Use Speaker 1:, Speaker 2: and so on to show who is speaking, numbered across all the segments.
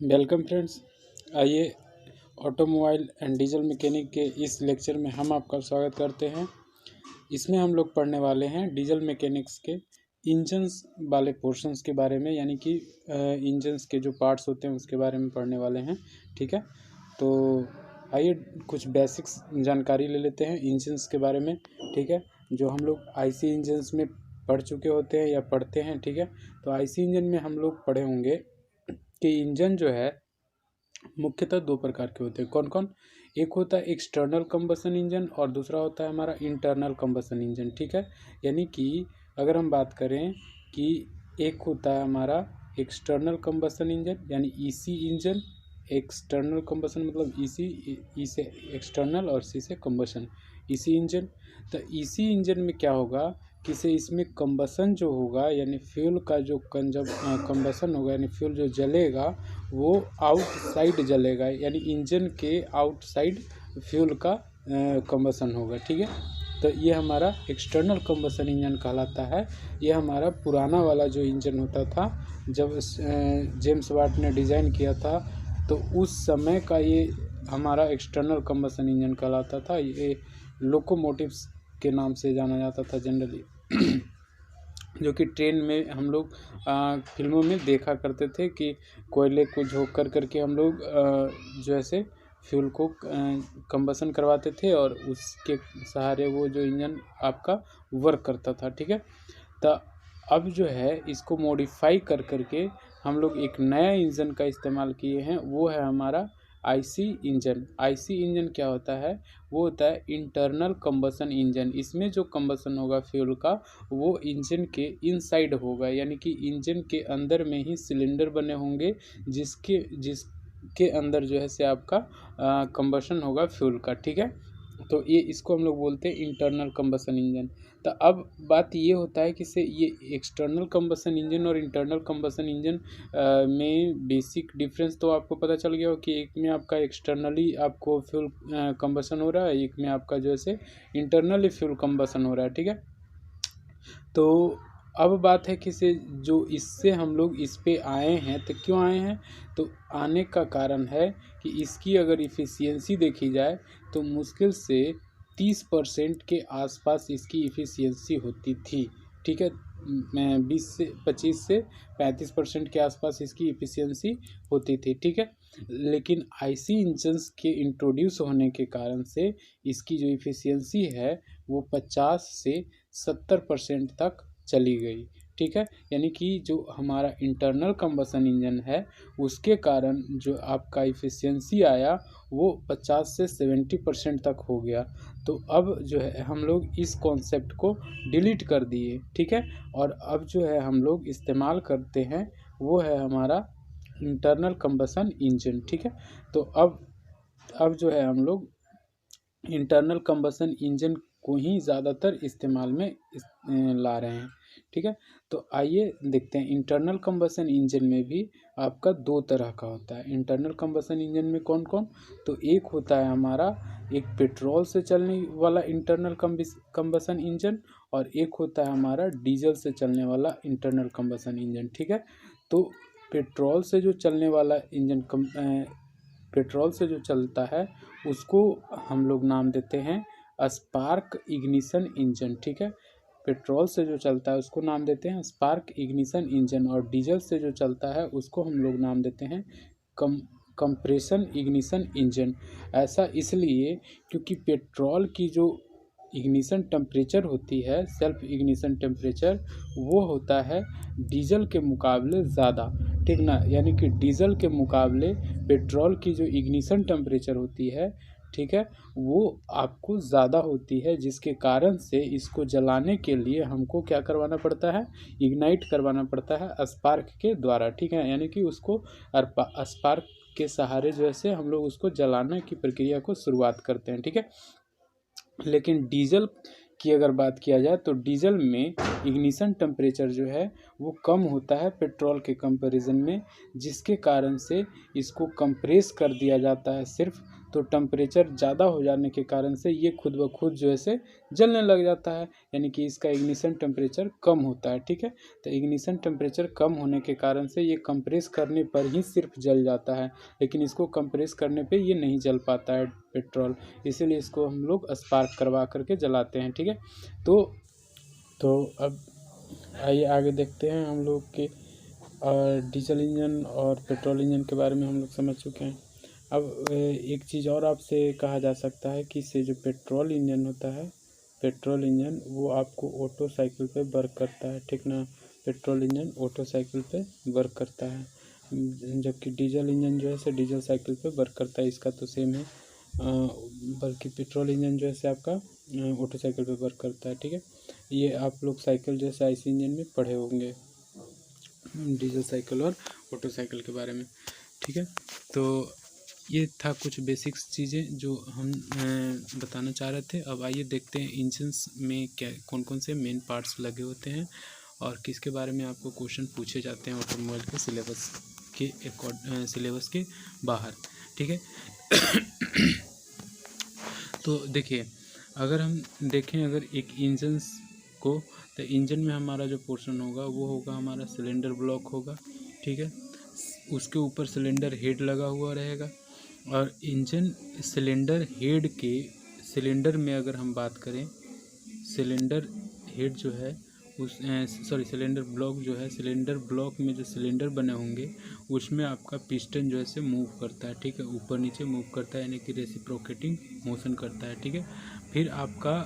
Speaker 1: Welcome friends. आइए automobile and diesel mechanic के इस लेक्चर में हम आपका स्वागत करते हैं। इसमें हम लोग पढ़ने वाले हैं डीजल मैकेनिक्स के इंजन्स वाले पोर्शंस के बारे में, यानी कि इंजन्स के जो पार्ट्स होते हैं उसके बारे में पढ़ने वाले हैं। ठीक है, तो आइए कुछ बेसिक्स जानकारी ले लेते हैं इंजन्स के बारे में। ठीक है, जो हम लोग आईसी इंजन्स में पढ़ चुके होते हैं या पढ़ते हैं। ठीक है, तो आईसी इंजन में हम लोग पढ़े होंगे कि इंजन जो है मुख्यतः दो प्रकार के होते हैं। कौन कौन? एक होता है एक्सटर्नल कंबसन इंजन और दूसरा होता है हमारा इंटरनल कंबसन इंजन। ठीक है, यानी कि अगर हम बात करें कि एक होता है हमारा एक्सटर्नल कंबसन इंजन यानी ईसी इंजन। एक्सटर्नल कंबसन मतलब ई से एक्सटर्नल और सी से कंबसन, ईसी इंजन। तो ईसी इंजन में क्या होगा कि से इसमें कंबसन जो होगा यानी फ्यूल का जो कंबसन होगा यानी फ्यूल जो जलेगा वो आउटसाइड जलेगा, यानी इंजन के आउटसाइड फ्यूल का कंबसन होगा। ठीक है, तो ये हमारा एक्सटर्नल कंबसन इंजन कहलाता है। ये हमारा पुराना वाला जो इंजन होता था जब जेम्स वाट ने डिज़ाइन किया था तो उस समय का ये हमारा एक्सटर्नल कंबसन इंजन कहलाता था। ये लोकोमोटिव्स के नाम से जाना जाता था जनरली जो कि ट्रेन में हम लोग फिल्मों में देखा करते थे कि कोयले को झोंक कर करके हम लोग जो ऐसे फ्यूल को कंबसन करवाते थे और उसके सहारे वो जो इंजन आपका वर्क करता था। ठीक है, तो अब जो है इसको मॉडिफाई कर करके हम लोग एक नया इंजन का इस्तेमाल किए हैं, वो है हमारा आईसी इंजन। आईसी इंजन क्या होता है? वो होता है इंटरनल कंबसन इंजन। इसमें जो कंबसन होगा फ्यूल का वो इंजन के इनसाइड होगा, यानी कि इंजन के अंदर में ही सिलेंडर बने होंगे जिसके अंदर जो है से आपका कंबसन होगा फ्यूल का। ठीक है, तो ये इसको हम लोग बोलते हैं इंटरनल कंबसन इंजन। तो अब बात ये होता है कि से ये एक्सटर्नल कंबसन इंजन और इंटरनल कंबसन इंजन में बेसिक डिफरेंस तो आपको पता चल गया हो कि एक में आपका एक्सटर्नली आपको फ्यूल कंबसन हो रहा है, एक में आपका जो है इंटरनली फ्यूल कंबसन हो रहा है। ठीक है, तो अब बात है कि से जो इससे हम लोग इस पे आए हैं तो क्यों आए हैं? तो आने का कारण है कि इसकी अगर इफ़िशियंसी देखी जाए तो मुश्किल से 30% के आसपास इसकी इफ़िशियंसी होती थी। ठीक है, 25 से 35% के आसपास इसकी इफ़िशियंसी होती थी। ठीक है, लेकिन आईसी इंजन्स के इंट्रोड्यूस होने के कारण से इसकी जो इफ़िशियंसी है वो 50 से 70% तक चली गई। ठीक है, यानी कि जो हमारा इंटरनल कंबसन इंजन है उसके कारण जो आपका इफ़िशियंसी आया वो 50 से 70% तक हो गया। तो अब जो है हम लोग इस कॉन्सेप्ट को डिलीट कर दिए। ठीक है, और अब जो है हम लोग इस्तेमाल करते हैं वो है हमारा इंटरनल कंबसन इंजन। ठीक है, तो अब जो है हम लोग इंटरनल कंबसन इंजन को ही ज़्यादातर इस्तेमाल में ला रहे हैं। ठीक है, तो आइए देखते हैं इंटरनल कंबसन इंजन में भी आपका दो तरह का होता है। इंटरनल कंबसन इंजन में कौन कौन? तो एक होता है हमारा एक पेट्रोल से चलने वाला इंटरनल कंबसन इंजन और एक होता है हमारा डीजल से चलने वाला इंटरनल कंबसन इंजन। ठीक है, तो पेट्रोल से जो चलने वाला इंजन पेट्रोल से जो चलता है उसको हम लोग नाम देते हैं स्पार्क इग्निशन इंजन। ठीक है, पेट्रोल से जो चलता है उसको नाम देते हैं स्पार्क इग्निशन इंजन और डीजल से जो चलता है उसको हम लोग नाम देते हैं कंप्रेशन इग्निशन इंजन। ऐसा इसलिए क्योंकि पेट्रोल की जो इग्निशन टेम्परेचर होती है, सेल्फ इग्निशन टेम्परेचर, वो होता है डीजल के मुकाबले ज़्यादा। ठीक ना, यानी कि डीजल के मुकाबले पेट्रोल की जो इग्निशन टेम्परेचर होती है, ठीक है, वो आपको ज़्यादा होती है, जिसके कारण से इसको जलाने के लिए हमको क्या करवाना पड़ता है? इग्नाइट करवाना पड़ता है स्पार्क के द्वारा। ठीक है, यानी कि उसको स्पार्क के सहारे जो है हम लोग उसको जलाने की प्रक्रिया को शुरुआत करते हैं। ठीक है, लेकिन डीजल की अगर बात किया जाए तो डीजल में इग्निशन टेम्परेचर जो है वो कम होता है पेट्रोल के कंपैरिजन में, जिसके कारण से इसको कंप्रेस कर दिया जाता है सिर्फ तो टेम्परेचर ज़्यादा हो जाने के कारण से ये खुद ब खुद जो है से जलने लग जाता है, यानी कि इसका इग्निशन टेम्परेचर कम होता है। ठीक है, तो इग्निशन टेम्परेचर कम होने के कारण से ये कंप्रेस करने पर ही सिर्फ जल जाता है, लेकिन इसको कंप्रेस करने पे ये नहीं जल पाता है पेट्रोल, इसीलिए इसको हम लोग स्पार्क करवा करके जलाते हैं। ठीक है, तो अब आइए आगे देखते हैं हम लोग के डीजल इंजन और पेट्रोल इंजन के बारे में हम लोग समझ चुके हैं। अब एक चीज़ और आपसे कहा जा सकता है कि इससे जो पेट्रोल इंजन होता है, पेट्रोल इंजन वो आपको ऑटो साइकिल पे वर्क करता है। ठीक ना, पेट्रोल इंजन ऑटो साइकिल पे वर्क करता है, जबकि डीजल इंजन जो है से डीजल साइकिल पे वर्क करता है। इसका तो सेम है, बल्कि पेट्रोल इंजन जो है से आपका ऑटो साइकिल पे वर्क करता है। ठीक है, ये आप लोग साइकिल जैसे आईसी इंजन में पढ़े होंगे, डीजल साइकिल और ऑटो साइकिल के बारे में। ठीक है, तो ये था कुछ बेसिक्स चीज़ें जो हम बताना चाह रहे थे। अब आइए देखते हैं इंजन्स में क्या कौन कौन से मेन पार्ट्स लगे होते हैं और किसके बारे में आपको क्वेश्चन पूछे जाते हैं ऑटोमोबाइल के सिलेबस के बाहर। ठीक है, तो देखिए, अगर हम देखें अगर एक इंजन्स को, तो इंजन में हमारा जो पोर्शन होगा वो होगा हमारा सिलेंडर ब्लॉक होगा। ठीक है, उसके ऊपर सिलेंडर हेड लगा हुआ रहेगा, और इंजन सिलेंडर हेड के सिलेंडर में अगर हम बात करें, सिलेंडर हेड जो है सिलेंडर ब्लॉक जो है, सिलेंडर ब्लॉक में जो सिलेंडर बने होंगे उसमें आपका पिस्टन जो है से मूव करता है। ठीक है, ऊपर नीचे मूव करता है, यानी कि रेसिप्रोकेटिंग मोशन करता है। ठीक है, फिर आपका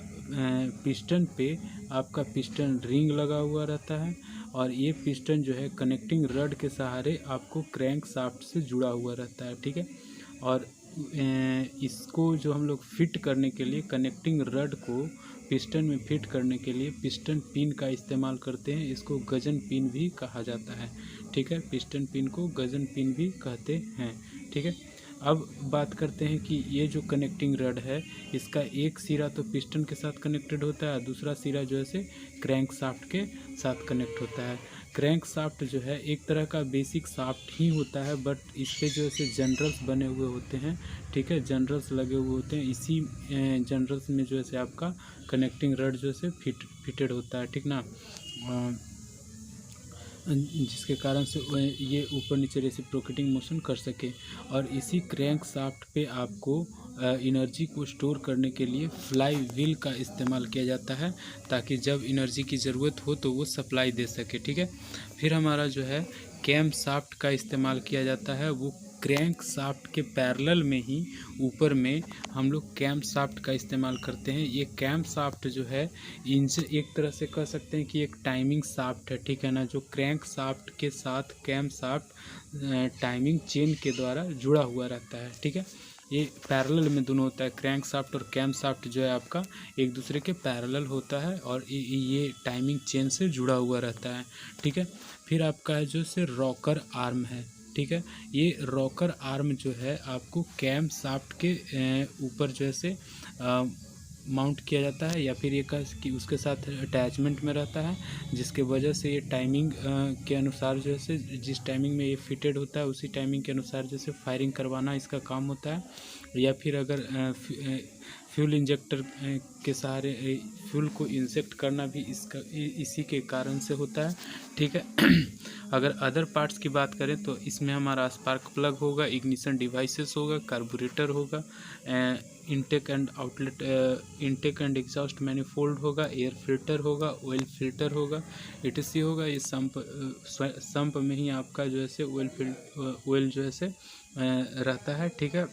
Speaker 1: पिस्टन पे आपका पिस्टन रिंग लगा हुआ रहता है, और ये पिस्टन जो है कनेक्टिंग रड के सहारे आपको क्रैंक शाफ्ट से जुड़ा हुआ रहता है। ठीक है, और इसको जो हम लोग फिट करने के लिए कनेक्टिंग रड को पिस्टन में फिट करने के लिए पिस्टन पिन का इस्तेमाल करते हैं, इसको गजन पिन भी कहा जाता है। ठीक है, पिस्टन पिन को गजन पिन भी कहते हैं। ठीक है, अब बात करते हैं कि ये जो कनेक्टिंग रड है, इसका एक सिरा तो पिस्टन के साथ कनेक्टेड होता है, दूसरा सिरा जो है से क्रैंक शाफ्ट के साथ कनेक्ट होता है। क्रैंक शाफ्ट जो है एक तरह का बेसिक शाफ्ट ही होता है, बट इस पे जो है जनरल्स बने हुए होते हैं। ठीक है, जनरल्स लगे हुए होते हैं, इसी जनरल्स में जो है आपका कनेक्टिंग रड जो है फिटेड होता है। ठीक ना, जिसके कारण से ये ऊपर नीचे रेसिप्रोकेटिंग मोशन कर सके, और इसी क्रैंक शाफ्ट पे आपको एनर्जी को स्टोर करने के लिए फ्लाई व्हील का इस्तेमाल किया जाता है, ताकि जब एनर्जी की ज़रूरत हो तो वो सप्लाई दे सके। ठीक है, फिर हमारा जो है कैम शाफ्ट का इस्तेमाल किया जाता है, वो क्रैंक शाफ्ट के पैरेलल में ही ऊपर में हम लोग कैम शाफ्ट का इस्तेमाल करते हैं। ये कैम शाफ्ट जो है इंजन, एक तरह से कह सकते हैं कि एक टाइमिंग शाफ्ट है। ठीक है ना, जो क्रैंक शाफ्ट के साथ कैम शाफ्ट टाइमिंग चेन के द्वारा जुड़ा हुआ रहता है। ठीक है, ये पैरेलल में दोनों होता है, क्रैंक शाफ्ट और कैम शाफ्ट जो है आपका एक दूसरे के पैरेलल होता है, और ये टाइमिंग चेन से जुड़ा हुआ रहता है। ठीक है, फिर आपका है जो से रॉकर आर्म है। ठीक है, ये रॉकर आर्म जो है आपको कैम शाफ्ट के ऊपर जो है से माउंट किया जाता है, या फिर ये कि उसके साथ अटैचमेंट में रहता है, जिसके वजह से ये टाइमिंग के अनुसार जो है जिस टाइमिंग में ये फिटेड होता है उसी टाइमिंग के अनुसार जैसे फायरिंग करवाना इसका काम होता है, या फिर अगर फ्यूल इंजेक्टर के सहारे फ्यूल को इंजेक्ट करना भी इसी के कारण से होता है। ठीक है, अगर अदर पार्ट्स की बात करें तो इसमें हमारा स्पार्क प्लग होगा, इग्निशन डिवाइसेस होगा, कार्बोरेटर होगा, intake and outlet, intake and exhaust manifold होगा, एयर फिल्टर होगा, ऑयल फिल्टर होगा, etc होगा। ये संप में ही आपका जो है ऑयल जो है रहता है। ठीक है,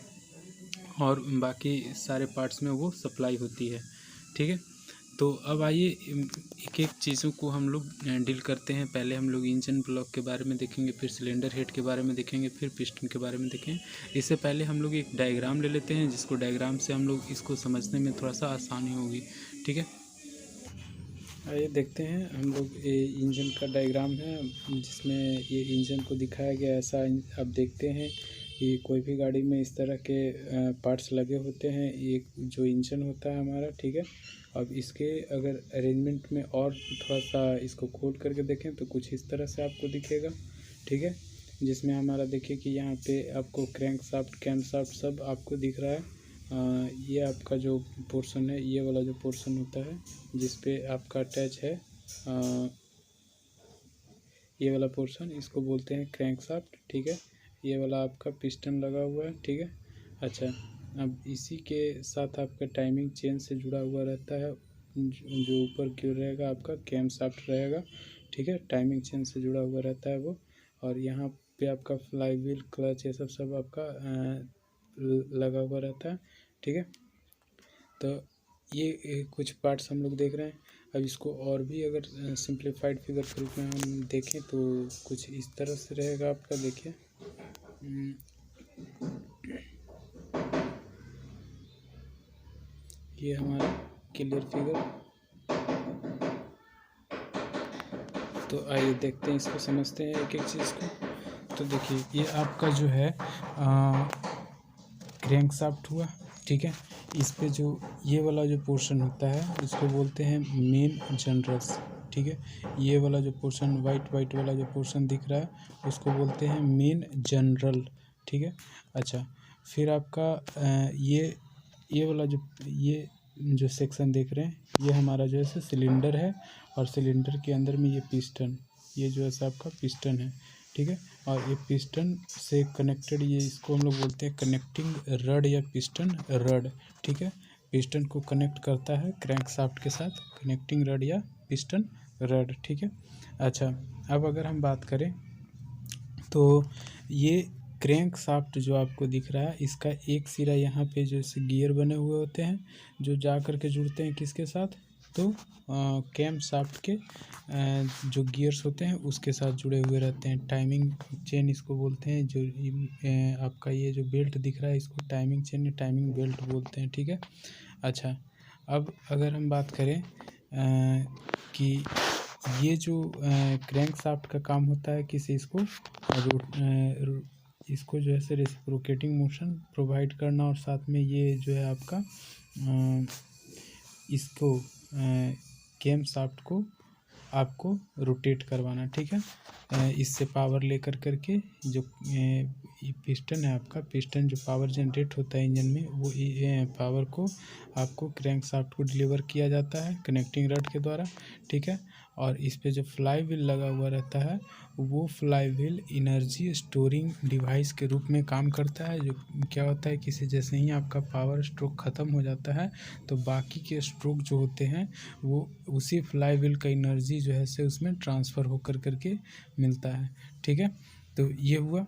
Speaker 1: और बाकी सारे पार्ट्स में वो सप्लाई होती है। ठीक है, तो अब आइए एक एक चीज़ों को हम लोग डील करते हैं। पहले हम लोग इंजन ब्लॉक के बारे में देखेंगे, फिर सिलेंडर हेड के बारे में देखेंगे, फिर पिस्टन के बारे में देखेंगे। इससे पहले हम लोग एक डायग्राम ले लेते हैं, जिसको डायग्राम से हम लोग इसको समझने में थोड़ा सा आसानी होगी। ठीक है, आइए देखते हैं हम लोग ये इंजन का डायग्राम है, जिसमें ये इंजन को दिखाया गया। ऐसा आप देखते हैं कि कोई भी गाड़ी में इस तरह के पार्ट्स लगे होते हैं, एक जो इंजन होता है हमारा। ठीक है, अब इसके अगर अरेंजमेंट में और थोड़ा सा इसको खोल करके देखें तो कुछ इस तरह से आपको दिखेगा। ठीक है, जिसमें हमारा देखिए कि यहाँ पे आपको क्रैंक शाफ्ट कैम शाफ्ट सब आपको दिख रहा है। ये आपका जो पोर्शन है, ये वाला जो पोर्शन होता है जिस पे आपका अटैच है, ये वाला पोर्शन, इसको बोलते हैं क्रैंक शाफ्ट। ठीक है, ये वाला आपका पिस्टन लगा हुआ है। ठीक है, अच्छा, अब इसी के साथ आपका टाइमिंग चेन से जुड़ा हुआ रहता है, जो ऊपर की ओर रहेगा आपका कैम शाफ्ट रहेगा। ठीक है, टाइमिंग चेन से जुड़ा हुआ रहता है वो। और यहाँ पे आपका फ्लाई व्हील, क्लच, ये सब आपका लगा हुआ रहता है। ठीक है, तो ये कुछ पार्ट्स हम लोग देख रहे हैं। अब इसको और भी अगर सिंप्लीफाइड फिगर के रूप में हम देखें तो कुछ इस तरह से रहेगा आपका। देखिए, ये हमारा क्लियर फिगर। तो आइए देखते हैं, इसको समझते हैं एक एक चीज़ को। तो देखिए, ये आपका जो है क्रैंक शाफ्ट हुआ। ठीक है, इस पे जो ये वाला जो पोर्शन होता है उसको बोलते हैं मेन जनरल्स। ठीक है, ये वाला जो पोर्शन वाइट वाला जो पोर्शन दिख रहा है उसको बोलते हैं मेन जनरल। ठीक है, अच्छा, फिर आपका ये वाला जो सेक्शन देख रहे हैं, ये हमारा जो है सिलेंडर है, और सिलेंडर के अंदर में ये पिस्टन, ये जो है आपका पिस्टन है। ठीक है, और ये पिस्टन से कनेक्टेड, ये इसको हम लोग बोलते हैं कनेक्टिंग रड या पिस्टन रड। ठीक है, पिस्टन को कनेक्ट करता है क्रैंक शाफ्ट के साथ, कनेक्टिंग रड या पिस्टन रड। ठीक है, अच्छा, अब अगर हम बात करें तो ये क्रैंक शाफ्ट जो आपको दिख रहा है, इसका एक सिरा यहाँ पे जैसे गियर बने हुए होते हैं जो जा कर के जुड़ते हैं किसके साथ, तो कैम शाफ्ट के जो गियर्स होते हैं उसके साथ जुड़े हुए रहते हैं। टाइमिंग चेन इसको बोलते हैं। जो आपका ये जो बेल्ट दिख रहा है इसको टाइमिंग चेन या टाइमिंग बेल्ट बोलते हैं। ठीक है, अच्छा, अब अगर हम बात करें कि ये जो क्रैंक शाफ्ट का काम होता है किसी इसको जो है रेसिप्रोकेटिंग मोशन प्रोवाइड करना, और साथ में ये जो है आपका इसको कैम शाफ्ट को आपको रोटेट करवाना। ठीक है, इससे पावर लेकर करके जो पिस्टन है आपका, पिस्टन जो पावर जनरेट होता है इंजन में, वो पावर को आपको क्रैंक शाफ्ट को डिलीवर किया जाता है कनेक्टिंग रड के द्वारा। ठीक है, और इस पे जो फ्लाई व्हील लगा हुआ रहता है वो fly wheel energy storing device के रूप में काम करता है। जो क्या होता है, किसी जैसे ही आपका पावर स्ट्रोक ख़त्म हो जाता है तो बाकी के स्ट्रोक जो होते हैं वो उसी फ्लाई व्हील का एनर्जी जो है से उसमें ट्रांसफ़र होकर करके मिलता है। ठीक है, तो ये हुआ।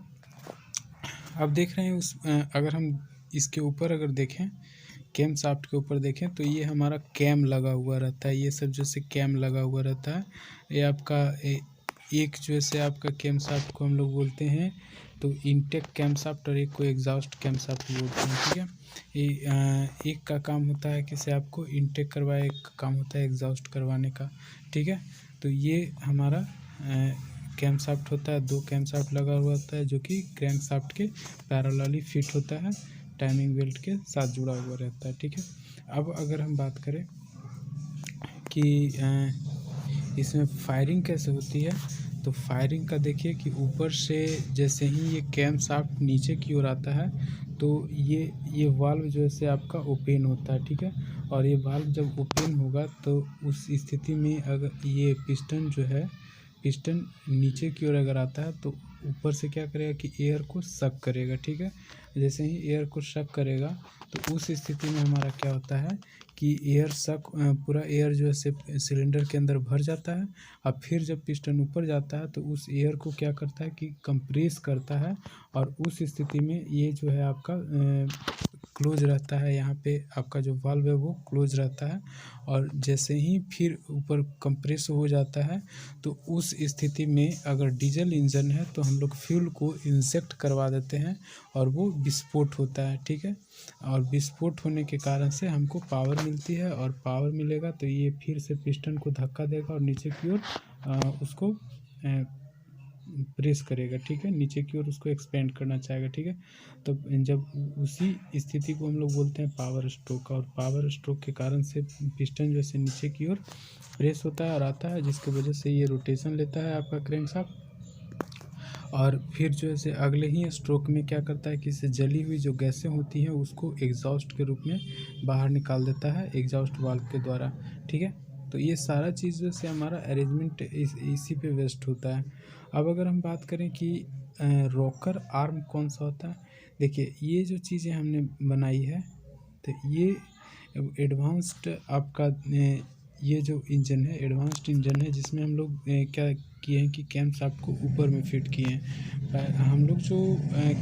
Speaker 1: अब देख रहे हैं अगर हम इसके ऊपर अगर देखें, कैम शाफ्ट के ऊपर देखें तो ये हमारा कैम लगा हुआ रहता है। ये सब जैसे कैम लगा हुआ रहता है, ये आपका एक जो है आपका कैम शाफ्ट को हम लोग बोलते हैं तो इनटेक कैम शाफ्ट, और एक को एग्जॉस्ट कैम शाफ्ट बोलते हैं। ठीक है, ये एक का काम होता है कि से आपको इनटेक करवाए, एक का काम होता है एग्जॉस्ट करवाने का। ठीक है, तो ये हमारा कैम शाफ्ट होता है। दो कैम शाफ्ट लगा हुआ होता है जो कि क्रैंक शाफ्ट के पैरेलली फिट होता है, टाइमिंग बेल्ट के साथ जुड़ा हुआ रहता है। ठीक है, अब अगर हम बात करें कि इसमें फायरिंग कैसे होती है, तो फायरिंग का देखिए कि ऊपर से जैसे ही ये कैम शाफ्ट नीचे की ओर आता है तो ये वाल्व जो है से आपका ओपन होता है। ठीक है, और ये वाल्व जब ओपन होगा तो उस स्थिति में अगर ये पिस्टन जो है, पिस्टन नीचे की ओर अगर आता है तो ऊपर से क्या करेगा कि एयर को सक करेगा। ठीक है, जैसे ही एयर को सक करेगा तो उस स्थिति में हमारा क्या होता है कि एयर सक पूरा एयर जो है सिलेंडर के अंदर भर जाता है। अब फिर जब पिस्टन ऊपर जाता है तो उस एयर को क्या करता है कि कंप्रेस करता है, और उस स्थिति में ये जो है आपका क्लोज रहता है। यहाँ पे आपका जो वाल्व है वो क्लोज रहता है, और जैसे ही फिर ऊपर कंप्रेस हो जाता है तो उस स्थिति में अगर डीजल इंजन है तो हम लोग फ्यूल को इंजेक्ट करवा देते हैं और वो विस्फोट होता है। ठीक है, और विस्फोट होने के कारण से हमको पावर मिलती है, और पावर मिलेगा तो ये फिर से पिस्टन को धक्का देगा और नीचे की ओर उसको प्रेस करेगा। ठीक है, नीचे की ओर उसको एक्सपेंड करना चाहेगा। ठीक है, तो जब उसी स्थिति को हम लोग बोलते हैं पावर स्ट्रोक, और पावर स्ट्रोक के कारण से पिस्टन जो है नीचे की ओर प्रेस होता है और आता है, जिसकी वजह से ये रोटेशन लेता है आपका क्रैंक शाफ्ट। और फिर जो है से अगले ही स्ट्रोक में क्या करता है कि इससे जली हुई जो गैसें होती हैं उसको एग्जॉस्ट के रूप में बाहर निकाल देता है एग्जॉस्ट वाल्व के द्वारा। ठीक है, तो ये सारा चीज़ से हमारा अरेंजमेंट इसी पे वेस्ट होता है। अब अगर हम बात करें कि रॉकर आर्म कौन सा होता है, देखिए ये जो चीज़ें हमने बनाई है तो ये एडवांस्ड आपका ये जो इंजन है एडवांस्ड इंजन है, जिसमें हम लोग क्या किए हैं कि कैम शाफ्ट को ऊपर में फिट किए हैं। हम लोग जो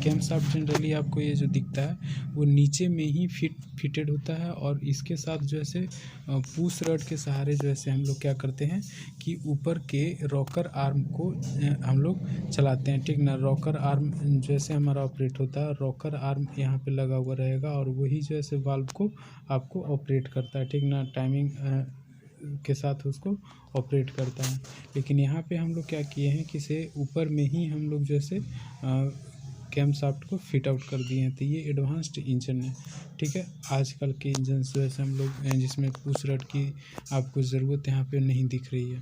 Speaker 1: कैम शाफ्ट जनरली आपको ये जो दिखता है वो नीचे में ही फिटेड होता है, और इसके साथ जो है पुश रड के सहारे जो है हम लोग क्या करते हैं कि ऊपर के रॉकर आर्म को हम लोग चलाते हैं। ठीक ना, रॉकर आर्म जैसे हमारा ऑपरेट होता है, रॉकर आर्म यहाँ पे लगा हुआ रहेगा और वही जो है वाल्व को आपको ऑपरेट करता है। ठीक ना, टाइमिंग के साथ उसको ऑपरेट करता है। लेकिन यहाँ पे हम लोग क्या किए हैं कि इसे ऊपर में ही हम लोग जैसे कैम शाफ्ट को फिट आउट कर दिए हैं। तो ये एडवांस्ड इंजन है। ठीक है, आजकल के इंजन जैसे हम लोग जिसमें पुश रड की आपको ज़रूरत यहाँ पे नहीं दिख रही है,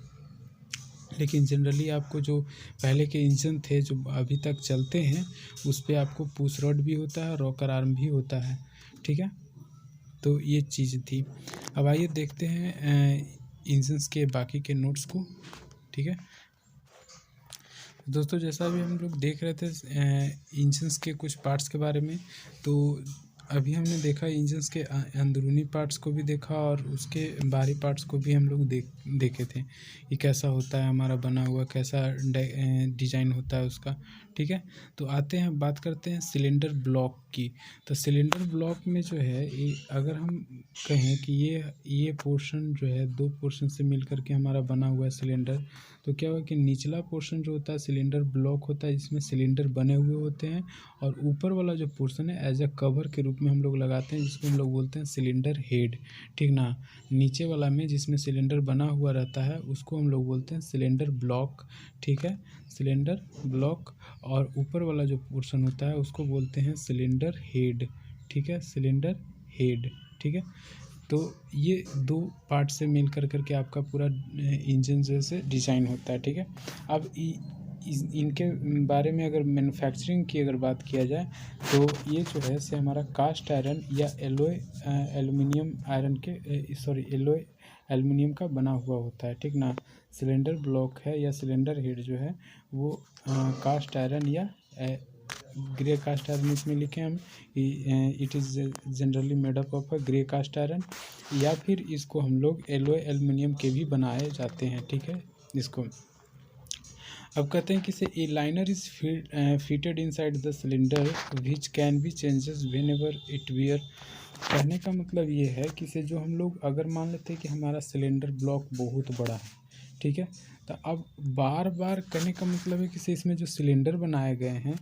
Speaker 1: लेकिन जनरली आपको जो पहले के इंजन थे जो अभी तक चलते हैं उस पर आपको पुश रड भी होता है, रॉकर आर्म भी होता है। ठीक है, तो ये चीज़ थी। अब आइए देखते हैं इंजन्स के बाकी के नोट्स को। ठीक है दोस्तों, जैसा भी हम लोग देख रहे थे इंजन्स के कुछ पार्ट्स के बारे में, तो अभी हमने देखा इंजन्स के अंदरूनी पार्ट्स को भी देखा और उसके बाहरी पार्ट्स को भी हम लोग देखे थे कि कैसा होता है हमारा बना हुआ, कैसा डिज़ाइन होता है उसका। ठीक है, तो आते हैं बात करते हैं सिलेंडर ब्लॉक की। तो सिलेंडर ब्लॉक में जो है ये अगर हम कहें कि ये पोर्शन जो है दो पोर्शन से मिल करके हमारा बना हुआ है सिलेंडर, तो क्या हुआ कि निचला पोर्शन जो होता है सिलेंडर ब्लॉक होता है, जिसमें सिलेंडर बने हुए होते हैं, और ऊपर वाला जो पोर्शन है एज अ कवर के रूप में हम लोग लगाते हैं, जिसको हम लोग बोलते हैं सिलेंडर हेड। ठीक ना, नीचे वाला में जिसमें सिलेंडर बना हुआ रहता है उसको हम लोग बोलते हैं सिलेंडर ब्लॉक। ठीक है, सिलेंडर ब्लॉक, और ऊपर वाला जो पोर्शन होता है उसको बोलते हैं सिलेंडर हेड। ठीक है, सिलेंडर हेड। ठीक है, तो ये दो पार्ट से मिल करके आपका पूरा इंजन जैसे डिज़ाइन होता है। ठीक है, अब इनके बारे में अगर मैन्युफैक्चरिंग की अगर बात किया जाए तो ये जो है से हमारा कास्ट आयरन या एलोय एल्युमिनियम आयरन के एलोय एल्युमिनियम का बना हुआ होता है। ठीक ना, सिलेंडर ब्लॉक है या सिलेंडर हेड जो है वो कास्ट आयरन या ग्रे कास्ट आयरन इसमें लिखे हम, it is generally made up of grey cast iron, या फिर इसको हम लोग एलोय एल्युमिनियम के भी बनाए जाते हैं। ठीक है, इसको अब कहते हैं कि से a liner is fitted inside the cylinder which can be changes whenever it wear. कहने का मतलब ये है कि से जो हम लोग अगर मान लेते हैं कि हमारा सिलेंडर ब्लॉक बहुत बड़ा है, ठीक है, तो अब बार बार कहने का मतलब है कि से इसमें जो सिलेंडर बनाए गए हैं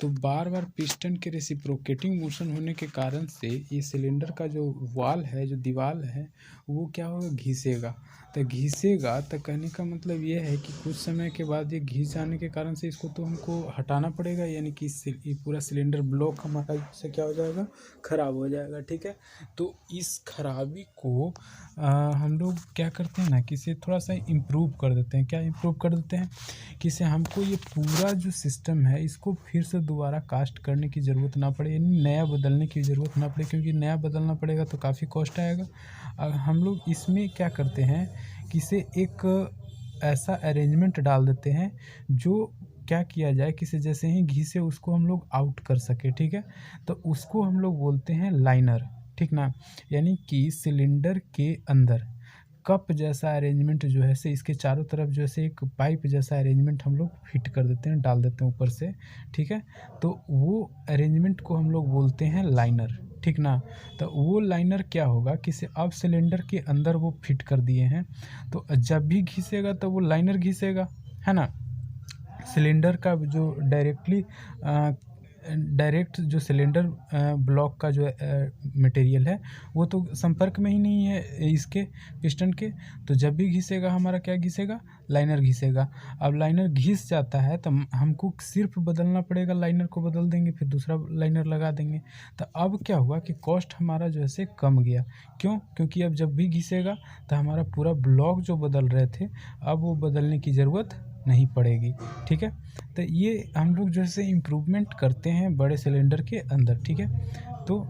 Speaker 1: तो बार बार पिस्टन के रेसिप्रोकेटिंग मोशन होने के कारण से ये सिलेंडर का जो वाल है, जो दीवार है, वो क्या होगा, घिसेगा। तो घिसेगा तो कहने का मतलब ये है कि कुछ समय के बाद ये घिस जाने के कारण से इसको तो हमको हटाना पड़ेगा, यानी कि ये पूरा सिलेंडर ब्लॉक हमारा से क्या हो जाएगा, ख़राब हो जाएगा। ठीक है, तो इस खराबी को हम लोग क्या करते हैं ना कि इसे थोड़ा सा इम्प्रूव कर देते हैं। क्या इम्प्रूव कर देते हैं कि इसे हमको ये पूरा जो सिस्टम है इसको फिर से दोबारा कास्ट करने की ज़रूरत ना पड़े, यानी नया बदलने की ज़रूरत ना पड़े, क्योंकि नया बदलना पड़ेगा तो काफ़ी कॉस्ट आएगा। हम लोग इसमें क्या करते हैं कि इसे एक ऐसा अरेंजमेंट डाल देते हैं जो क्या किया जाए कि इसे जैसे ही घिसे उसको हम लोग आउट कर सके। ठीक है, तो उसको हम लोग बोलते हैं लाइनर। ठीक ना, यानी कि सिलेंडर के अंदर कप जैसा अरेंजमेंट जो है से इसके चारों तरफ जो है एक पाइप जैसा अरेंजमेंट हम लोग फिट कर देते हैं, डाल देते हैं ऊपर से। ठीक है, तो वो अरेंजमेंट को हम लोग बोलते हैं लाइनर। ठीक ना, तो वो लाइनर क्या होगा कि से अब सिलेंडर के अंदर वो फिट कर दिए हैं, तो जब भी घिसेगा तो वो लाइनर घिसेगा, है ना। सिलेंडर का जो डायरेक्ट जो सिलेंडर ब्लॉक का जो मटेरियल है वो तो संपर्क में ही नहीं है इसके पिस्टन के, तो जब भी घिसेगा हमारा क्या घिसेगा, लाइनर घिसेगा। अब लाइनर घिस जाता है तो हमको सिर्फ बदलना पड़ेगा, लाइनर को बदल देंगे फिर दूसरा लाइनर लगा देंगे। तो अब क्या हुआ कि कॉस्ट हमारा जो है से कम गया। क्यों? क्योंकि अब जब भी घिसेगा तो हमारा पूरा ब्लॉक जो बदल रहे थे अब वो बदलने की ज़रूरत नहीं पड़ेगी। ठीक है, तो ये हम लोग जैसे इम्प्रूवमेंट करते हैं बड़े सिलेंडर के अंदर, ठीक है। तो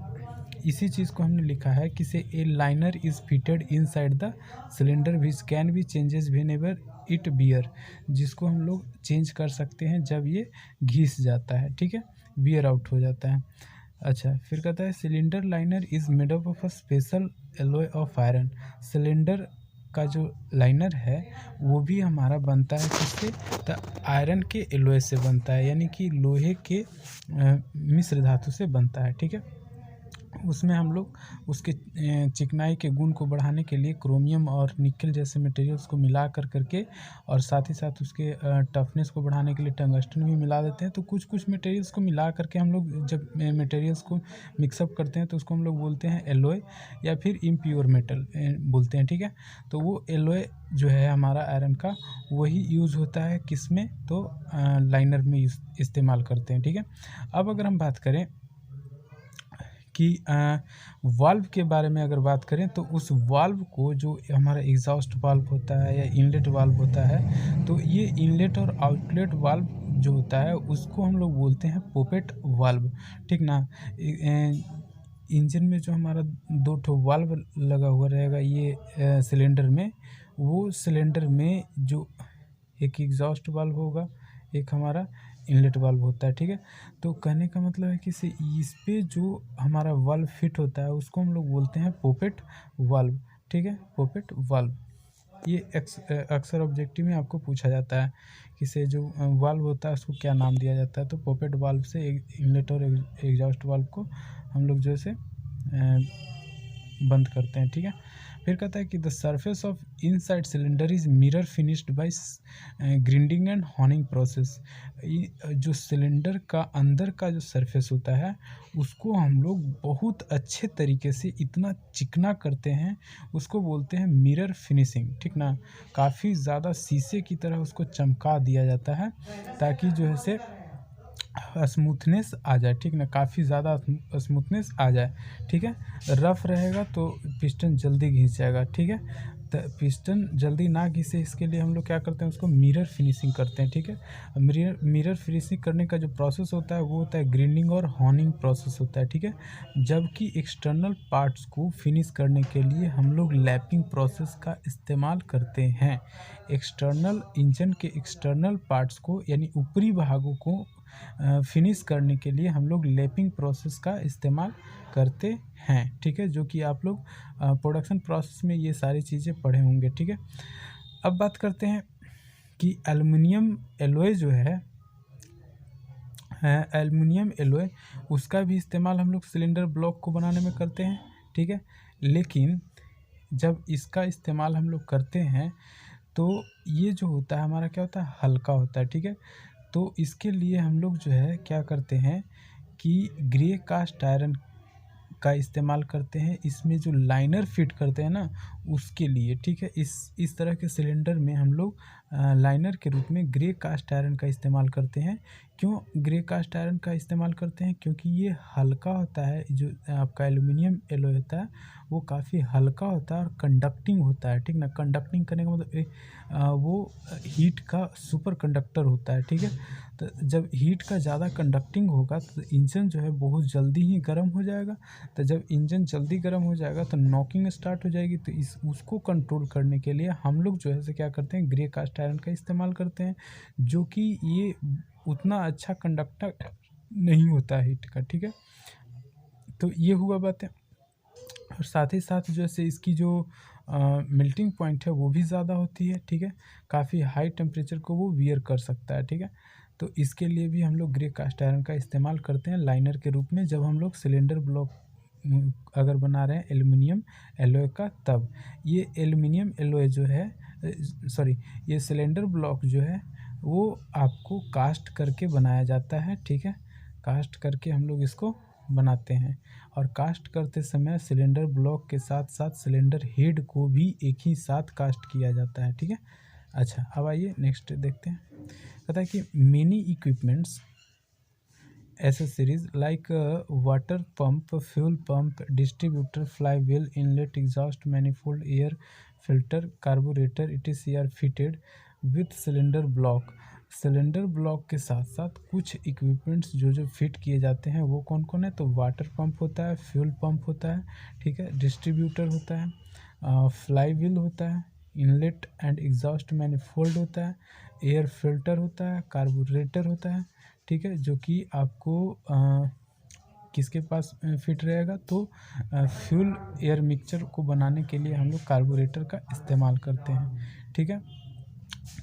Speaker 1: इसी चीज़ को हमने लिखा है कि से a liner is fitted inside the cylinder which can be changes whenever it wear, जिसको हम लोग चेंज कर सकते हैं जब ये घिस जाता है, ठीक है, बियर आउट हो जाता है। अच्छा, फिर कहता है cylinder liner is made up of a special alloy of iron. Cylinder का जो लाइनर है वो भी हमारा बनता है किससे, तो आयरन के एलॉय से बनता है, यानी कि लोहे के मिश्र धातु से बनता है, ठीक है। उसमें हम लोग उसके चिकनाई के गुण को बढ़ाने के लिए क्रोमियम और निकल जैसे मटेरियल्स को मिला करके और साथ ही साथ उसके टफनेस को बढ़ाने के लिए टंगस्टन भी मिला देते हैं। तो कुछ कुछ मटेरियल्स को मिला करके हम लोग जब मटेरियल्स को मिक्सअप करते हैं तो उसको हम लोग बोलते हैं एलॉय या फिर इम्प्योर मेटल बोलते हैं, ठीक है। तो वो एलॉय जो है हमारा आयरन का वही यूज़ होता है किस में, तो लाइनर में इस्तेमाल करते हैं, ठीक है। अब अगर हम बात करें कि वाल्व के बारे में अगर बात करें तो उस वाल्व को जो हमारा एग्जॉस्ट वाल्व होता है या इनलेट वाल्व होता है, तो ये इनलेट और आउटलेट वाल्व जो होता है उसको हम लोग बोलते हैं पोपेट वाल्व, ठीक ना। इंजन में जो हमारा दो ठो वाल्व लगा हुआ रहेगा ये सिलेंडर में, वो सिलेंडर में जो एक एग्जॉस्ट वाल्व होगा, एक हमारा इनलेट वाल्व होता है, ठीक है। तो कहने का मतलब है कि इस पे जो हमारा वाल्व फिट होता है उसको हम लोग बोलते हैं पोपेट वाल्व, ठीक है, पोपेट वाल्व। ये अक्सर ऑब्जेक्टिव में आपको पूछा जाता है कि से जो वाल्व होता है उसको क्या नाम दिया जाता है, तो पोपेट वाल्व से इनलेट और एग्जॉस्ट वाल्व को हम लोग जो है बंद करते हैं, ठीक है। फिर कहता है कि the surface of inside cylinder is mirror finished by grinding and honing process. जो सिलेंडर का अंदर का जो सरफेस होता है उसको हम लोग बहुत अच्छे तरीके से इतना चिकना करते हैं, उसको बोलते हैं मिरर फिनिशिंग, ठीक ना। काफ़ी ज़्यादा शीशे की तरह उसको चमका दिया जाता है ताकि जो है से स्मूथनेस आ जाए, ठीक ना, काफ़ी ज़्यादा स्मूथनेस आ जाए, ठीक है। रफ़ रहेगा तो पिस्टन जल्दी घिस जाएगा, ठीक है। तो पिस्टन जल्दी ना घिसे इसके लिए हम लोग क्या करते हैं, उसको मिरर फिनिशिंग करते हैं, ठीक है। मिरर फिनिशिंग करने का जो प्रोसेस होता है वो होता है ग्राइंडिंग और हॉनिंग प्रोसेस होता है, ठीक है। जबकि एक्सटर्नल पार्ट्स को फिनिश करने के लिए हम लोग लैपिंग प्रोसेस का इस्तेमाल करते हैं। एक्सटर्नल इंजन के एक्सटर्नल पार्ट्स को यानी ऊपरी भागों को फिनिश करने के लिए हम लोग लैपिंग प्रोसेस का इस्तेमाल करते हैं, ठीक है, जो कि आप लोग प्रोडक्शन प्रोसेस में ये सारी चीज़ें पढ़े होंगे, ठीक है। अब बात करते हैं कि एल्युमिनियम एलॉय जो है, एल्युमिनियम एलॉय उसका भी इस्तेमाल हम लोग सिलेंडर ब्लॉक को बनाने में करते हैं, ठीक है। लेकिन जब इसका इस्तेमाल हम लोग करते हैं तो ये जो होता है हमारा क्या होता है, हल्का होता है, ठीक है। तो इसके लिए हम लोग जो है क्या करते हैं कि ग्रे कास्ट आयरन का इस्तेमाल करते हैं इसमें जो लाइनर फिट करते हैं ना उसके लिए, ठीक है। इस तरह के सिलेंडर में हम लोग लाइनर के रूप में ग्रे कास्ट आयरन का इस्तेमाल करते हैं। क्यों ग्रे कास्ट आयरन का इस्तेमाल करते हैं, क्योंकि ये हल्का होता है, जो आपका एल्युमिनियम एलॉय होता है वो काफ़ी हल्का होता है और कंडक्टिंग होता है, ठीक ना। कंडक्टिंग करने का मतलब वो हीट का सुपर कंडक्टर होता है, ठीक है। तो जब हीट का ज़्यादा कंडक्टिंग होगा तो इंजन जो है बहुत जल्दी ही गर्म हो जाएगा। तो जब इंजन जल्दी गर्म हो जाएगा तो नॉकिंग स्टार्ट हो जाएगी। तो उसको कंट्रोल करने के लिए हम लोग जो है से क्या करते हैं, ग्रे कास्ट आयरन का इस्तेमाल करते हैं, जो कि ये उतना अच्छा कंडक्टर नहीं होता है हीट का, ठीक है। तो ये हुआ बात है। और साथ ही साथ जैसे इसकी जो मेल्टिंग पॉइंट है वो भी ज़्यादा होती है, ठीक है। काफ़ी हाई टेम्परेचर को वो वियर कर सकता है, ठीक है। तो इसके लिए भी हम लोग ग्रे कास्ट आयरन का इस्तेमाल करते हैं लाइनर के रूप में, जब हम लोग सिलेंडर ब्लॉक अगर बना रहे हैं एल्युमिनियम एलॉय का। तब ये एल्युमिनियम एलॉय जो है ये सिलेंडर ब्लॉक जो है वो आपको कास्ट करके बनाया जाता है, ठीक है। कास्ट करके हम लोग इसको बनाते हैं और कास्ट करते समय सिलेंडर ब्लॉक के साथ साथ सिलेंडर हेड को भी एक ही साथ कास्ट किया जाता है, ठीक है। अच्छा, अब आइए नेक्स्ट देखते हैं। कहता है कि many equipments accessories like water pump, fuel pump, distributor, flywheel, inlet, exhaust manifold, air filter, carburetor, etc. are fitted with cylinder block cylinder block के साथ साथ कुछ इक्विपमेंट्स जो जो फिट किए जाते हैं वो कौन कौन है, तो वाटर पंप होता है, फ्यूल पंप होता है, ठीक है, डिस्ट्रीब्यूटर होता है, फ्लाई व्हील होता है, इनलेट एंड एग्जॉस्ट मैनिफोल्ड होता है, एयर फिल्टर होता है, कार्बोरेटर होता है, ठीक है, जो कि आपको किसके पास फिट रहेगा, तो फ्यूल एयर मिक्सचर को बनाने के लिए हम लोग कार्बोरेटर का इस्तेमाल करते हैं, ठीक है।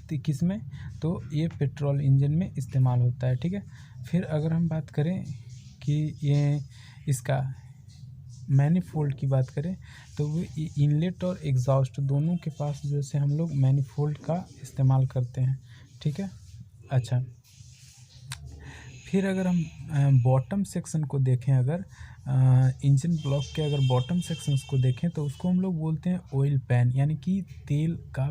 Speaker 1: तो किस में, तो ये पेट्रोल इंजन में इस्तेमाल होता है, ठीक है। फिर अगर हम बात करें कि ये इसका मैनिफोल्ड की बात करें, तो वो इनलेट और एग्जॉस्ट दोनों के पास जैसे हम लोग मैनिफोल्ड का इस्तेमाल करते हैं, ठीक है। अच्छा, फिर अगर हम बॉटम सेक्शन को देखें, अगर इंजन ब्लॉक के अगर बॉटम सेक्शंस को देखें तो उसको हम लोग बोलते हैं ऑयल पैन, यानी कि तेल का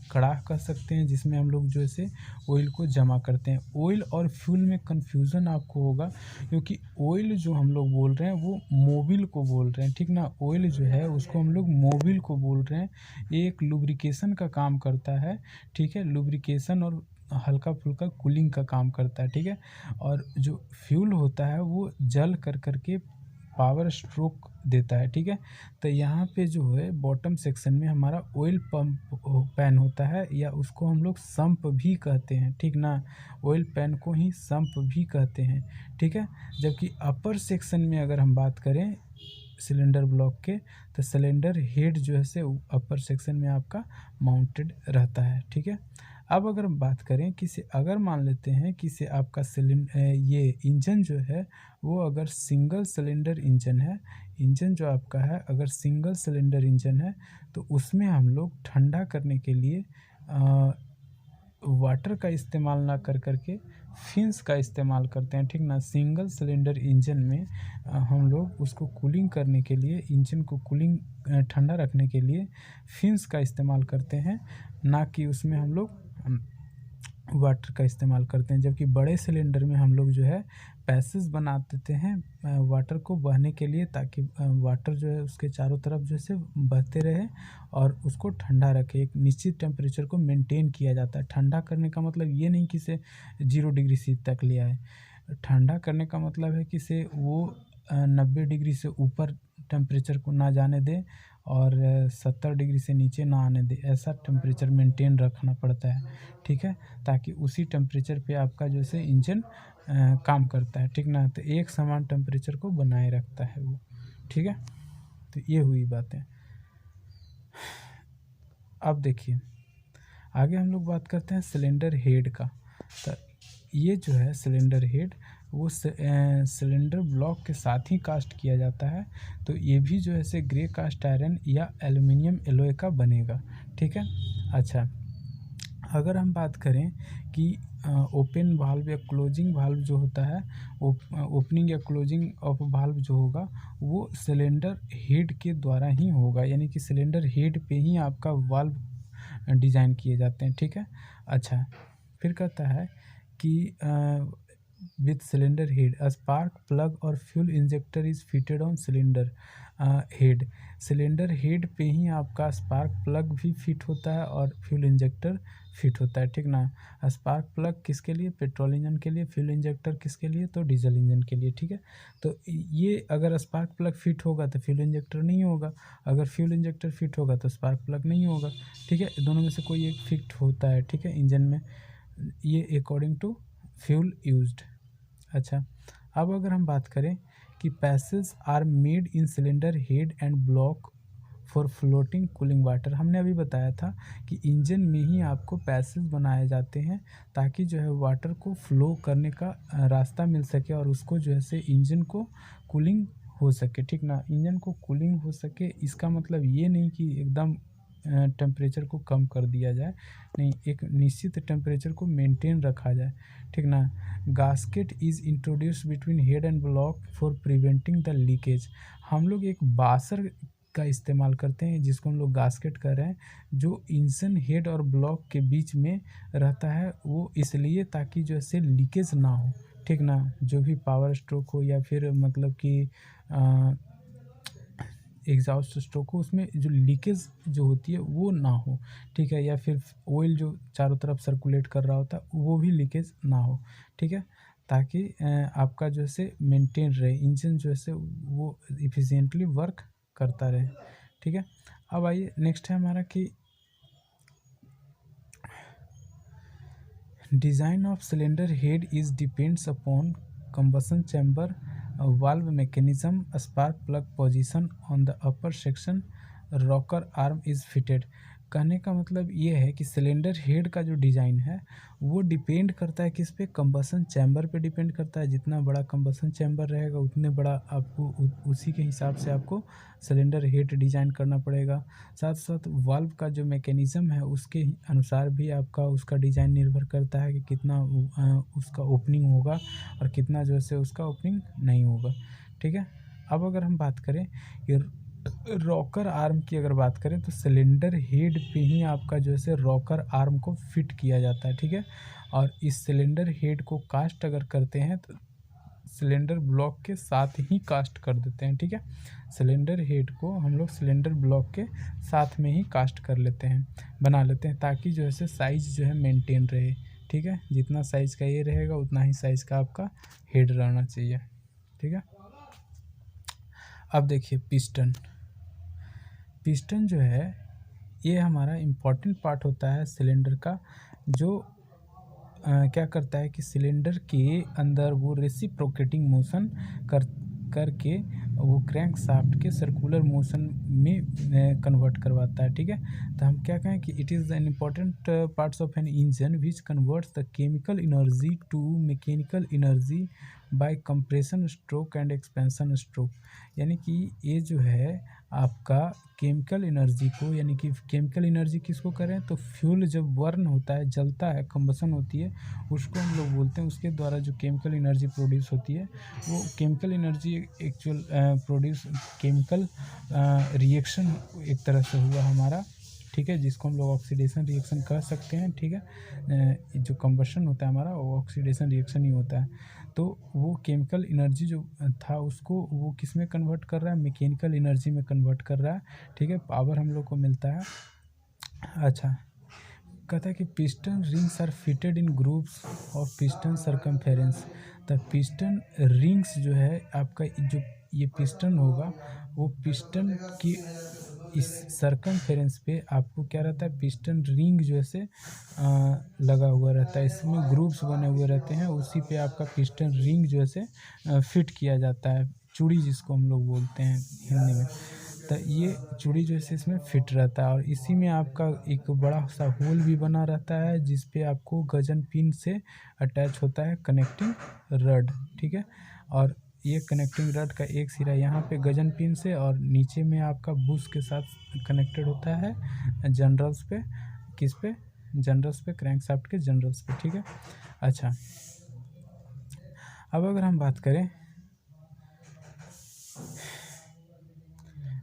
Speaker 1: कड़ाह कह सकते हैं, जिसमें हम लोग जो है ऑयल को जमा करते हैं। ऑयल और फ्यूल में कन्फ्यूज़न आपको होगा, क्योंकि ऑयल जो हम लोग बोल रहे हैं वो मोबिल को बोल रहे हैं, ठीक ना। ऑयल जो है उसको हम लोग मोबिल को बोल रहे हैं। ये एक लुब्रिकेशन का काम करता है, ठीक है, लुब्रिकेशन और हल्का फुल्का कूलिंग का काम करता है, ठीक है। और जो फ्यूल होता है वो जल कर के पावर स्ट्रोक देता है, ठीक है। तो यहाँ पे जो है बॉटम सेक्शन में हमारा ऑयल पंप पैन होता है, या उसको हम लोग सम्प भी कहते हैं, ठीक ना। ऑयल पैन को ही सम्प भी कहते हैं, ठीक है। जबकि अपर सेक्शन में अगर हम बात करें सिलेंडर ब्लॉक के, तो सिलेंडर हेड जो है से अपर सेक्शन में आपका माउंटेड रहता है, ठीक है। अब अगर हम बात करें कि से अगर मान लेते हैं कि से आपका ये इंजन जो है वो अगर सिंगल सिलेंडर इंजन है, इंजन जो आपका है अगर सिंगल सिलेंडर इंजन है, तो उसमें हम लोग ठंडा करने के लिए वाटर का इस्तेमाल ना कर के फिन्स का इस्तेमाल करते हैं, ठीक ना। सिंगल सिलेंडर इंजन में हम लोग उसको कूलिंग करने के लिए, इंजन को कूलिंग ठंडा रखने के लिए फिन्स का इस्तेमाल करते हैं, ना कि उसमें हम लोग वाटर का इस्तेमाल करते हैं। जबकि बड़े सिलेंडर में हम लोग जो है पैसेज बना देते हैं वाटर को बहने के लिए, ताकि वाटर जो है उसके चारों तरफ जो है बहते रहे और उसको ठंडा रखे। एक निश्चित टेम्परेचर को मेंटेन किया जाता है। ठंडा करने का मतलब ये नहीं कि इसे 0 डिग्री सी तक ले आए। ठंडा करने का मतलब है कि इसे वो 90 डिग्री से ऊपर टेम्परेचर को ना जाने दे और 70 डिग्री से नीचे ना आने दे, ऐसा टेम्परेचर मेंटेन रखना पड़ता है, ठीक है। ताकि उसी टेम्परेचर पे आपका जैसे इंजन काम करता है, ठीक ना। तो एक समान टेम्परेचर को बनाए रखता है वो, ठीक है। तो ये हुई बातें। अब देखिए आगे हम लोग बात करते हैं सिलेंडर हेड का। तो ये जो है सिलेंडर हेड वो सिलेंडर ब्लॉक के साथ ही कास्ट किया जाता है। तो ये भी जो है से ग्रे कास्ट आयरन या एल्युमिनियम एलॉय का बनेगा, ठीक है। अच्छा, अगर हम बात करें कि ओपन वाल्व या क्लोजिंग वाल्व जो होता है, ओपनिंग या क्लोजिंग ऑफ वाल्व जो होगा वो सिलेंडर हेड के द्वारा ही होगा, यानी कि सिलेंडर हेड पे ही आपका वाल्व डिज़ाइन किए जाते हैं, ठीक है। अच्छा, फिर कहता है कि with cylinder head a spark plug और fuel injector is fitted on cylinder head. Cylinder head पे ही आपका स्पार्क प्लग भी फिट होता है और फ्यूल इंजेक्टर फिट होता है, ठीक ना। स्पार्क प्लग किसके लिए, पेट्रोल इंजन के लिए, फ्यूल इंजेक्टर किसके लिए, तो डीजल इंजन के लिए, ठीक है। तो ये अगर स्पार्क प्लग फिट होगा तो फ्यूल इंजेक्टर नहीं होगा, अगर फ्यूल इंजेक्टर फिट होगा तो स्पार्क प्लग नहीं होगा, ठीक है। दोनों में से कोई एक फिट होता है, ठीक है, इंजन में, ये अकॉर्डिंग टू फ्यूल यूज्ड। अच्छा, अब अगर हम बात करें कि passage are made in cylinder head and block for floating cooling water. हमने अभी बताया था कि इंजन में ही आपको पैसेज बनाए जाते हैं ताकि जो है वाटर को फ्लो करने का रास्ता मिल सके और उसको जो है से इंजन को कूलिंग हो सके, ठीक ना। इंजन को कूलिंग हो सके इसका मतलब ये नहीं कि एकदम टेम्परेचर को कम कर दिया जाए, नहीं, एक निश्चित टेम्परेचर को मेंटेन रखा जाए, ठीक ना। Gasket is introduce between head and block for preventing the leakage. हम लोग एक बासर का इस्तेमाल करते हैं जिसको हम लोग गास्केट कर रहे हैं, जो इंजन हेड और ब्लॉक के बीच में रहता है, वो इसलिए ताकि जो है लीकेज ना हो, ठीक ना। जो भी पावर स्ट्रोक हो या फिर मतलब कि
Speaker 2: एग्जॉस्ट स्ट्रोक हो उसमें जो लीकेज जो होती है वो ना हो, ठीक है, या फिर ऑयल जो चारों तरफ सर्कुलेट कर रहा होता है वो भी लीकेज ना हो, ठीक है, ताकि आपका जो है मेंटेन रहे, इंजन जो है वो इफिशिएंटली वर्क करता रहे, ठीक है। अब आइए नेक्स्ट है हमारा कि design of cylinder head is depends upon combustion chamber, valve mechanism, spark plug position on the upper section, rocker arm is fitted। कहने का मतलब ये है कि सिलेंडर हेड का जो डिज़ाइन है वो डिपेंड करता है किस पे, कंबसन चैम्बर पे डिपेंड करता है। जितना बड़ा कंबसन चैम्बर रहेगा उतने बड़ा आपको उसी के हिसाब से आपको सिलेंडर हेड डिज़ाइन करना पड़ेगा। साथ साथ वाल्व का जो मैकेनिज़्म है उसके अनुसार भी आपका उसका डिज़ाइन निर्भर करता है कि कितना उसका ओपनिंग होगा और कितना जो है उसका ओपनिंग नहीं होगा, ठीक है। अब अगर हम बात करें कि रॉकर आर्म की, अगर बात करें तो सिलेंडर हेड पे ही आपका जो है रॉकर आर्म को फिट किया जाता है, ठीक है। और इस सिलेंडर हेड को कास्ट अगर करते हैं तो सिलेंडर ब्लॉक के साथ ही कास्ट कर देते हैं, ठीक है। सिलेंडर हेड को हम लोग सिलेंडर ब्लॉक के साथ में ही कास्ट कर लेते हैं, बना लेते हैं, ताकि जो है साइज़ जो है मेंटेन रहे, ठीक है। जितना साइज़ का ये रहेगा उतना ही साइज़ का आपका हेड रहना चाहिए, ठीक है। अब देखिए पिस्टन जो है ये हमारा इम्पॉर्टेंट पार्ट होता है सिलेंडर का, जो क्या करता है कि सिलेंडर के अंदर वो रेसिप्रोकेटिंग मोशन करके वो क्रैंक शाफ्ट के सर्कुलर मोशन में कन्वर्ट करवाता है, ठीक है। तो हम क्या कहें कि it is an important parts of an engine which converts the chemical energy to mechanical energy by compression stroke and expansion stroke. यानी कि ये जो है आपका केमिकल एनर्जी को, यानी कि केमिकल एनर्जी किसको करें तो फ्यूल जब बर्न होता है, जलता है, कंबसन होती है, उसको हम लोग बोलते हैं, उसके द्वारा जो केमिकल एनर्जी प्रोड्यूस होती है वो chemical energy actual produce chemical reaction एक तरह से हुआ हमारा, ठीक है, जिसको हम लोग ऑक्सीडेशन रिएक्शन कह सकते हैं, ठीक है। जो कंबशन होता है हमारा वो ऑक्सीडेशन रिएक्शन ही होता है। तो वो केमिकल एनर्जी जो था उसको वो किस में कन्वर्ट कर रहा है, मैकेनिकल एनर्जी में कन्वर्ट कर रहा है, ठीक है, पावर हम लोग को मिलता है। अच्छा, कहता है कि piston rings are fitted in groups of piston circumference. The piston rings जो है आपका जो ये पिस्टन होगा वो पिस्टन की इस सर्कमफेरेंस पे आपको क्या रहता है, पिस्टन रिंग जो है लगा हुआ रहता है, इसमें ग्रुप्स बने हुए रहते हैं, उसी पे आपका पिस्टन रिंग जो है फिट किया जाता है, चूड़ी जिसको हम लोग बोलते हैं हिंदी में। तो ये चूड़ी जो है इसमें फिट रहता है और इसी में आपका एक बड़ा सा होल भी बना रहता है जिस पे आपको गजन पिन से अटैच होता है कनेक्टिंग रड, ठीक है। और ये कनेक्टिंग रड का एक सिरा यहाँ पे गजन पिन से और नीचे में आपका बुश के साथ कनेक्टेड होता है जनरल्स पे, किस पे, जनरल्स पे, क्रैंकशाफ्ट के जनरल्स पे, ठीक है। अच्छा, अब अगर हम बात करें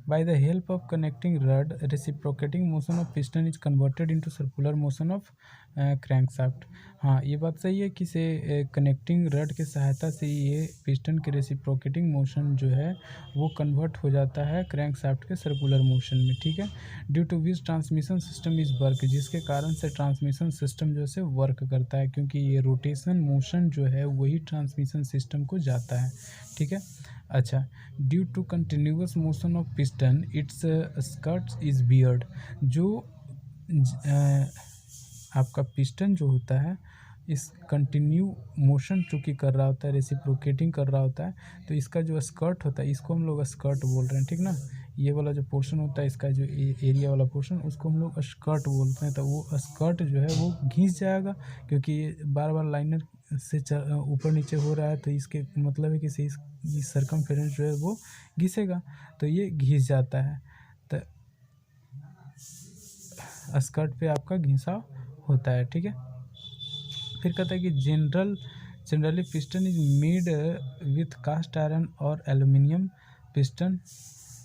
Speaker 2: by the help of connecting rod, reciprocating motion of piston is converted into circular motion of crankshaft। हाँ, ये बात सही है कि से कनेक्टिंग रड के सहायता से ये पिस्टन के रेसिप्रोकेटिंग मोशन जो है वो कन्वर्ट हो जाता है क्रैंकशाफ्ट के सर्कुलर मोशन में, ठीक है। Due to which transmission system is work, जिसके कारण से ट्रांसमिशन सिस्टम जो है वर्क करता है, क्योंकि ये रोटेशन मोशन जो है वही ट्रांसमिशन सिस्टम को जाता है, ठीक है। अच्छा, due to continuous motion of piston its skirts is beared. जो आपका पिस्टन जो होता है इस कंटिन्यू मोशन चूँकि कर रहा होता है, रेसिप्रोकेटिंग कर रहा होता है, तो इसका जो स्कर्ट होता है इसको हम लोग स्कर्ट बोल रहे हैं, ठीक ना। ये वाला जो पोर्शन होता है इसका जो एरिया वाला पोर्शन उसको हम लोग स्कर्ट बोलते हैं। तो वो स्कर्ट जो है वो घिस जाएगा, क्योंकि ये बार बार लाइनर से ऊपर नीचे हो रहा है, तो इसके मतलब है कि इस सर्कमफेरेंस जो है वो घिसेगा, तो ये घिस जाता है, तो स्कर्ट पे आपका घिसाव होता है, ठीक है। फिर कहता है कि generally piston is made with cast iron और एल्युमिनियम पिस्टन,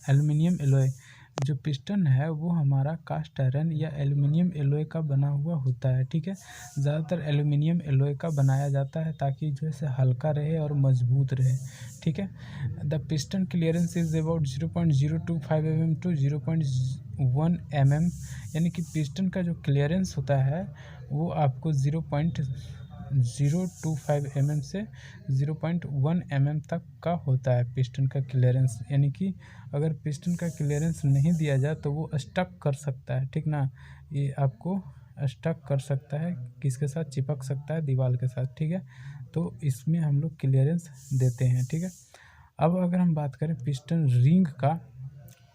Speaker 2: एल्युमिनियम एलॉय। जो पिस्टन है वो हमारा कास्ट आयरन या एल्युमिनियम एलॉय का बना हुआ होता है, ठीक है। ज़्यादातर एल्युमिनियम एलॉय का बनाया जाता है ताकि जो है हल्का रहे और मजबूत रहे, ठीक है। The piston clearance is about 0.025 mm to 0.1 mm, यानी कि पिस्टन का जो क्लियरेंस होता है वो आपको 0.025 mm से 0.1 mm तक का होता है पिस्टन का क्लियरेंस। यानी कि अगर पिस्टन का क्लियरेंस नहीं दिया जाए तो वो स्टक कर सकता है, ठीक ना। ये आपको स्टक कर सकता है, किसके साथ चिपक सकता है, दीवार के साथ, ठीक है। तो इसमें हम लोग क्लियरेंस देते हैं, ठीक है। अब अगर हम बात करें पिस्टन रिंग का,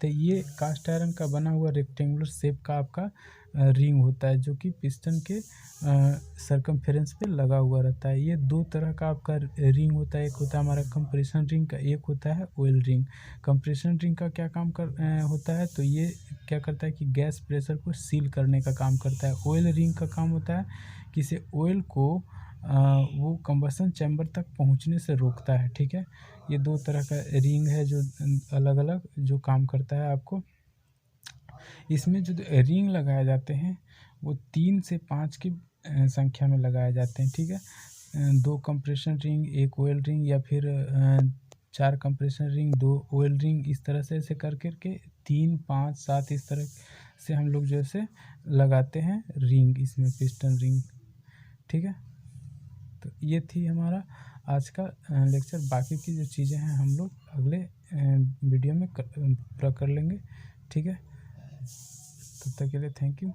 Speaker 2: तो ये कास्ट आयरन का बना हुआ रेक्टेंगुलर शेप का आपका रिंग होता है जो कि पिस्टन के सरकमफेरेंस पे लगा हुआ रहता है। ये दो तरह का आपका रिंग होता है, एक होता है हमारा कंप्रेशन रिंग का, एक होता है ऑयल रिंग। कंप्रेशन रिंग का क्या काम होता है, तो ये क्या करता है कि गैस प्रेशर को सील करने का काम करता है। ऑयल रिंग का काम होता है कि इसे ऑयल को वो कंबशन चैम्बर तक पहुंचने से रोकता है, ठीक है। ये दो तरह का रिंग है जो अलग अलग जो काम करता है आपको। इसमें जो रिंग लगाए जाते हैं वो 3 से 5 की संख्या में लगाए जाते हैं, ठीक है। 2 कंप्रेशन रिंग, 1 ऑयल रिंग, या फिर 4 कंप्रेशन रिंग, 2 ऑयल रिंग, इस तरह से ऐसे कर करके 3, 5, 7 इस तरह से हम लोग जैसे लगाते हैं रिंग इसमें, पिस्टन रिंग, ठीक है। तो ये थी हमारा आज का लेक्चर। बाकी की जो चीज़ें हैं हम लोग अगले वीडियो में पूरा कर लेंगे, ठीक है। तब तक के लिए थैंक यू।